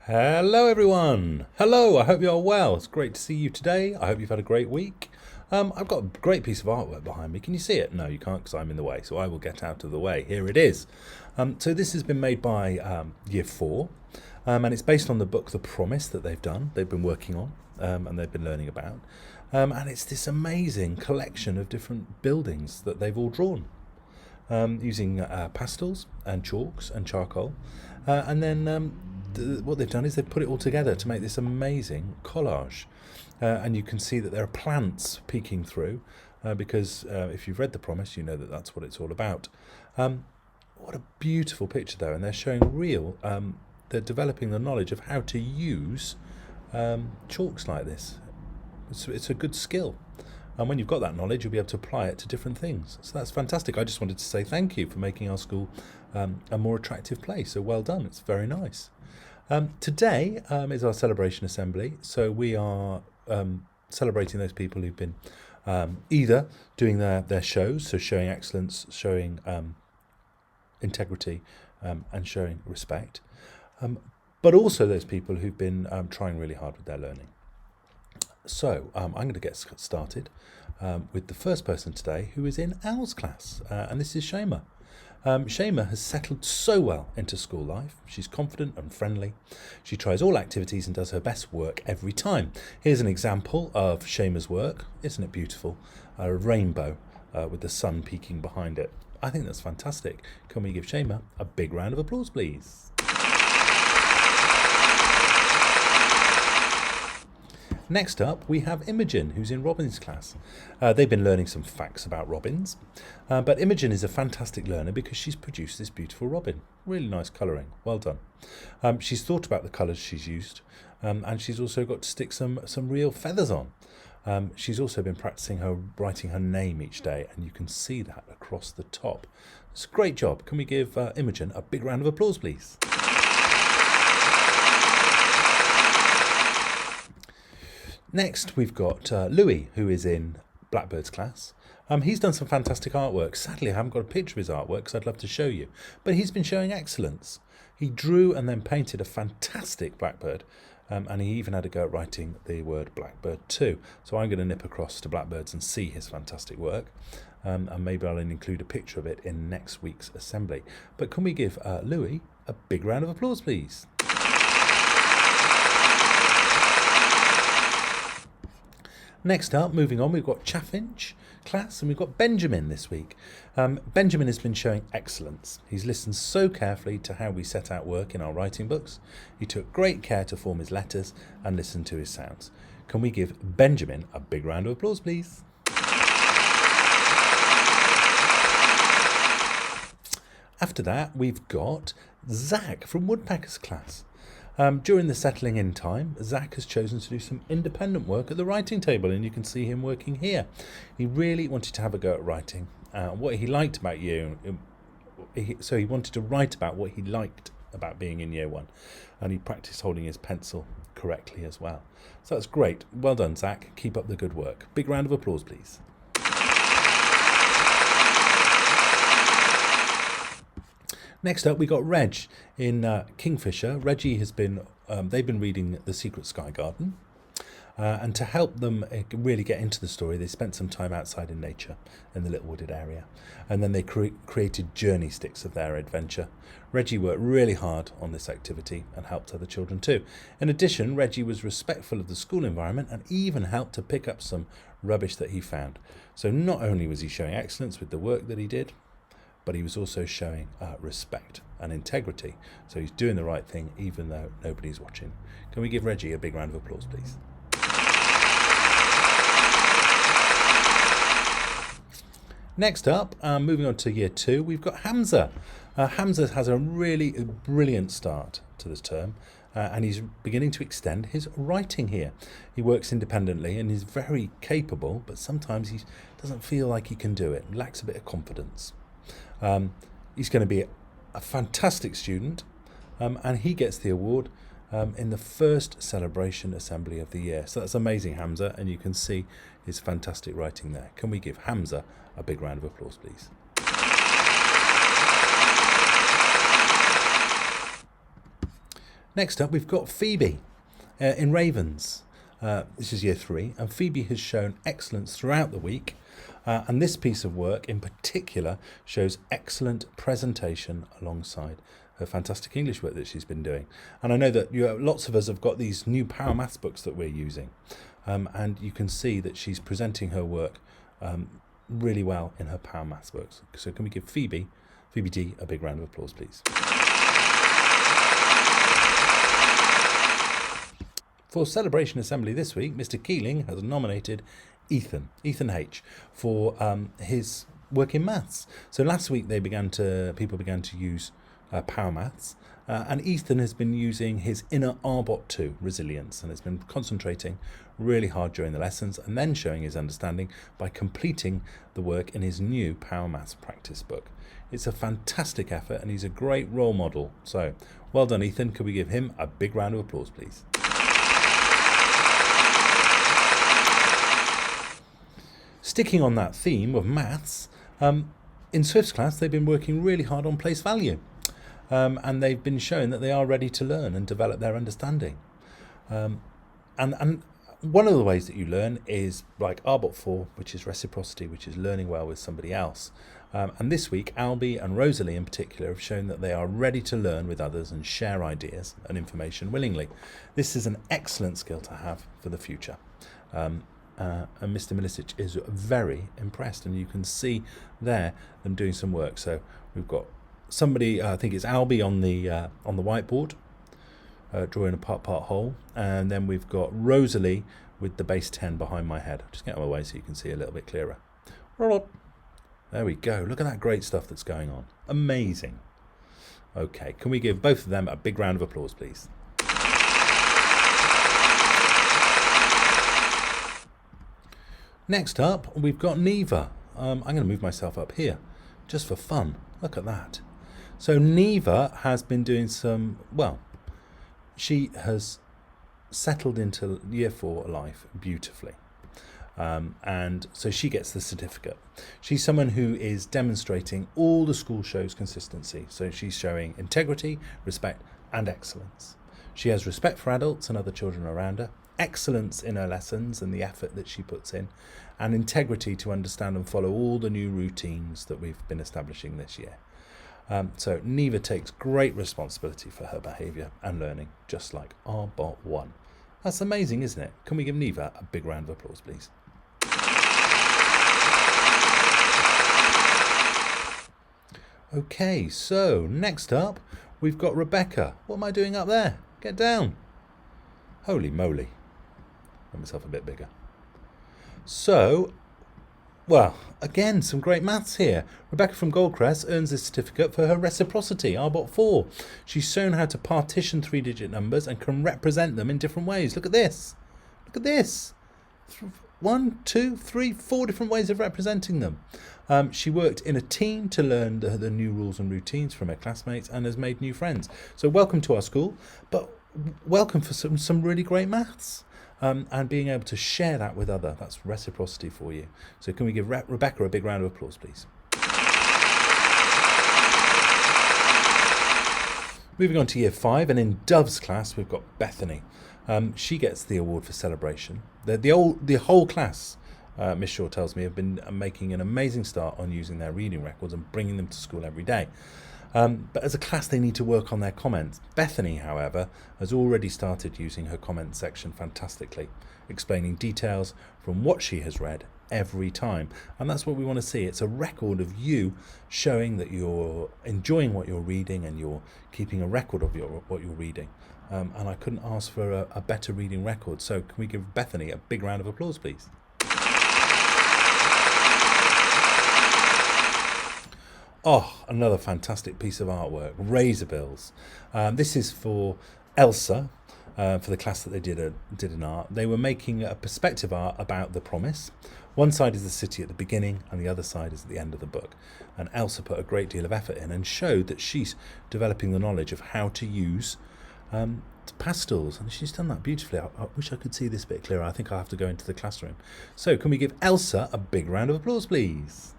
Hello everyone! Hello, I hope you're well. It's great to see you today. I hope you've had a great week. I've got a great piece of artwork behind me. Can you see it? No, you can't because I'm in the way, so I will get out of the way. Here it is. So this has been made by Year 4, and it's based on the book The Promise that they've been working on, and they've been learning about. And it's this amazing collection of different buildings that they've all drawn. Using pastels and chalks and charcoal, and then what they've done is they've put it all together to make this amazing collage. And you can see that there are plants peeking through, because if you've read The Promise, you know that that's what it's all about. What a beautiful picture though, and they're showing they're developing the knowledge of how to use chalks like this. It's a good skill. And when you've got that knowledge, you'll be able to apply it to different things. So that's fantastic. I just wanted to say thank you for making our school a more attractive place. So well done. It's very nice. Today is our celebration assembly. So we are celebrating those people who've been either doing their shows, so showing excellence, showing integrity, and showing respect. But also those people who've been trying really hard with their learning. So I'm going to get started with the first person today, who is in Al's class, and this is Shema. Shema has settled so well into school life. She's confident and friendly. She tries all activities and does her best work every time. Here's an example of Shema's work. Isn't it beautiful? A rainbow with the sun peeking behind it. I think that's fantastic. Can we give Shema a big round of applause, please? Next up, we have Imogen, who's in Robin's class. They've been learning some facts about robins, but Imogen is a fantastic learner because she's produced this beautiful robin. Really nice colouring. Well done. She's thought about the colours she's used, and she's also got to stick some real feathers on. She's also been practising writing her name each day, and you can see that across the top. It's a great job. Can we give Imogen a big round of applause, please? Next, we've got Louis, who is in Blackbird's class. He's done some fantastic artwork. Sadly, I haven't got a picture of his artwork because I'd love to show you. But he's been showing excellence. He drew and then painted a fantastic blackbird, and he even had a go at writing the word blackbird too. So I'm going to nip across to Blackbird's and see his fantastic work. And maybe I'll include a picture of it in next week's assembly. But can we give Louis a big round of applause, please? Next up, moving on, we've got Chaffinch class, and we've got Benjamin this week. Benjamin has been showing excellence. He's listened so carefully to how we set out work in our writing books. He took great care to form his letters and listen to his sounds. Can we give Benjamin a big round of applause, please? After that, we've got Zach from Woodpecker's class. During the settling in time, Zach has chosen to do some independent work at the writing table, and you can see him working here. He really wanted to have a go at writing. What he liked about you, so he wanted to write about what he liked about being in year 1, and he practiced holding his pencil correctly as well. So that's great. Well done, Zach. Keep up the good work. Big round of applause, please. Next up, we got Reg in Kingfisher. Reggie has been, they've been reading The Secret Sky Garden. And to help them really get into the story, they spent some time outside in nature in the little wooded area. And then they created journey sticks of their adventure. Reggie worked really hard on this activity and helped other children too. In addition, Reggie was respectful of the school environment and even helped to pick up some rubbish that he found. So not only was he showing excellence with the work that he did, but he was also showing respect and integrity. So he's doing the right thing even though nobody's watching. Can we give Reggie a big round of applause, please? Next up, moving on to year 2, we've got Hamza. Hamza has a really brilliant start to this term, and he's beginning to extend his writing here. He works independently and is very capable, but sometimes he doesn't feel like he can do it, lacks a bit of confidence. He's going to be a fantastic student, and he gets the award in the first celebration assembly of the year. So that's amazing, Hamza, and you can see his fantastic writing there. Can we give Hamza a big round of applause, please? Next up, we've got Phoebe in Ravens. This is year 3, and Phoebe has shown excellence throughout the week. And this piece of work in particular shows excellent presentation alongside her fantastic English work that she's been doing. And I know that lots of us have got these new Power Maths books that we're using. And you can see that she's presenting her work really well in her Power Maths books. So can we give Phoebe D, a big round of applause, please. For Celebration Assembly this week, Mr. Keeling has nominated Ethan H, for his work in maths. So last week people began to use Power Maths, and Ethan has been using his inner Arbot 2 resilience, and has been concentrating really hard during the lessons and then showing his understanding by completing the work in his new Power Maths practice book. It's a fantastic effort and he's a great role model. So well done, Ethan. Could we give him a big round of applause, please? Sticking on that theme of maths, in Swift's class they've been working really hard on place value, and they've been shown that they are ready to learn and develop their understanding. And one of the ways that you learn is like Arbot 4, which is reciprocity, which is learning well with somebody else. And this week, Alby and Rosalie in particular have shown that they are ready to learn with others and share ideas and information willingly. This is an excellent skill to have for the future. And Mr. Milicic is very impressed, and you can see there them doing some work. So we've got somebody, I think it's Alby on the whiteboard, drawing a part hole, and then we've got Rosalie with the base 10 behind my head. Just get out of my way so you can see a little bit clearer. There we go. Look at that great stuff that's going on. Amazing. Okay, can we give both of them a big round of applause, please? Next up, we've got Neva. I'm going to move myself up here, just for fun. Look at that. So Neva has been doing she has settled into year 4 life beautifully. And so she gets the certificate. She's someone who is demonstrating all the school shows consistency. So she's showing integrity, respect, and excellence. She has respect for adults and other children around her, excellence in her lessons and the effort that she puts in, and integrity to understand and follow all the new routines that we've been establishing this year. So Neva takes great responsibility for her behaviour and learning, just like Arbot 1. That's amazing, isn't it? Can we give Neva a big round of applause, please? Okay, so next up, we've got Rebecca. What am I doing up there? Get down. Holy moly. Make myself a bit bigger. So, well, again, some great maths here. Rebecca from Goldcrest earns this certificate for her reciprocity, Arbot 4. She's shown how to partition 3-digit numbers and can represent them in different ways. Look at this. Look at this. 1, 2, 3, 4 different ways of representing them. She worked in a team to learn the new rules and routines from her classmates and has made new friends. So welcome to our school, but welcome for some really great maths. And being able to share that with others. That's reciprocity for you. So can we give Rebecca a big round of applause, please? Moving on to year 5, and in Dove's class, we've got Bethany. She gets the award for celebration. The whole class, Miss Shaw tells me, have been making an amazing start on using their reading records and bringing them to school every day. But as a class, they need to work on their comments. Bethany, however, has already started using her comment section fantastically, explaining details from what she has read every time. And that's what we want to see. It's a record of you showing that you're enjoying what you're reading and you're keeping a record of what you're reading. And I couldn't ask for a better reading record. So can we give Bethany a big round of applause, please? Oh, another fantastic piece of artwork, razor bills. This is for Elsa, for the class that they did in art. They were making a perspective art about the promise. One side is the city at the beginning and the other side is at the end of the book. And Elsa put a great deal of effort in and showed that she's developing the knowledge of how to use pastels. And she's done that beautifully. I wish I could see this bit clearer. I think I'll have to go into the classroom. So can we give Elsa a big round of applause, please?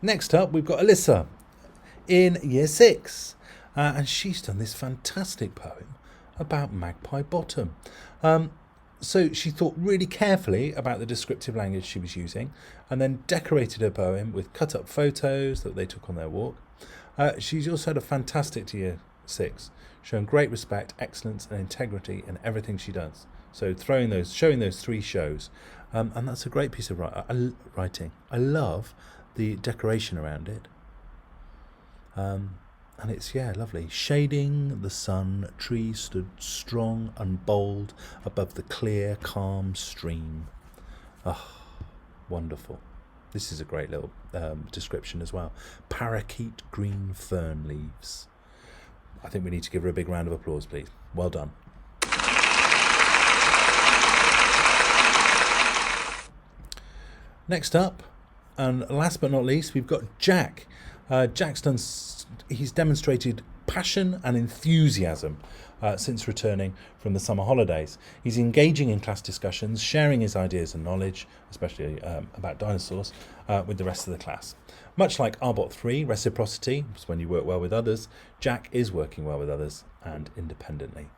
Next up, we've got Alyssa. in Year 6. And she's done this fantastic poem about Magpie Bottom. So she thought really carefully about the descriptive language she was using and then decorated her poem with cut-up photos that they took on their walk. She's also had a fantastic Year 6, showing great respect, excellence and integrity in everything she does. So showing those 3 shows. And that's a great piece of writing. I love the decoration around it. And it's, lovely. Shading the sun, trees stood strong and bold above the clear, calm stream. Oh, wonderful. This is a great little description as well. Parakeet green fern leaves. I think we need to give her a big round of applause, please. Well done. Next up, and last but not least, we've got Jack. He's demonstrated passion and enthusiasm since returning from the summer holidays. He's engaging in class discussions, sharing his ideas and knowledge, especially about dinosaurs, with the rest of the class. Much like Arbot 3, reciprocity, is when you work well with others, Jack is working well with others and independently.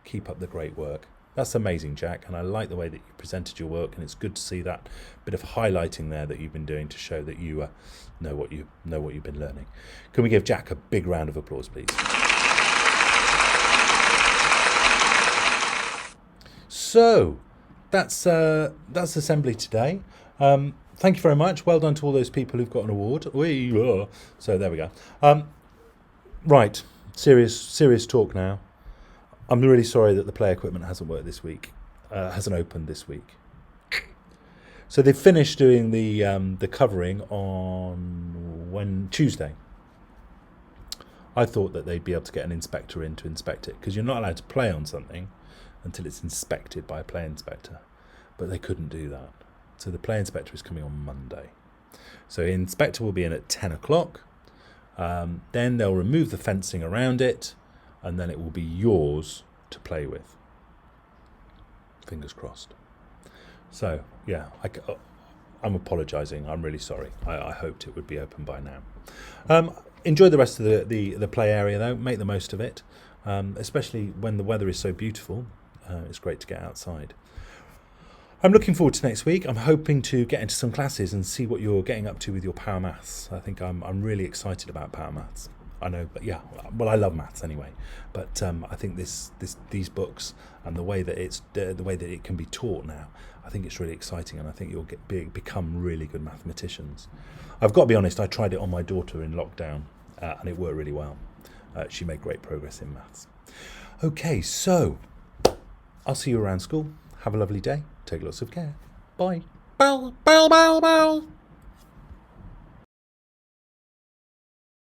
Keep up the great work. That's amazing, Jack, and I like the way that you presented your work, and it's good to see that bit of highlighting there that you've been doing to show that you know what you've been learning. Can we give Jack a big round of applause, please? So that's assembly today. Thank you very much. Well done to all those people who've got an award. So there we go. Right, serious talk now. I'm really sorry that the play equipment hasn't worked this week, hasn't opened this week. So they finished doing the covering on Tuesday. I thought that they'd be able to get an inspector in to inspect it, because you're not allowed to play on something until it's inspected by a play inspector. But they couldn't do that. So the play inspector is coming on Monday. So the inspector will be in at 10 o'clock. Then they'll remove the fencing around it, and then it will be yours to play with. Fingers crossed. So, yeah, I'm apologising. I'm really sorry. I hoped it would be open by now. Enjoy the rest of the play area, though. Make the most of it, especially when the weather is so beautiful. It's great to get outside. I'm looking forward to next week. I'm hoping to get into some classes and see what you're getting up to with your Power Maths. I think I'm really excited about Power Maths. I know, but I love maths anyway. But I think these books and the way that it can be taught now, I think it's really exciting, and I think you'll become really good mathematicians. I've got to be honest. I tried it on my daughter in lockdown, and it worked really well. She made great progress in maths. Okay, so I'll see you around school. Have a lovely day. Take lots of care. Bye. Bow, bow, bow, bow.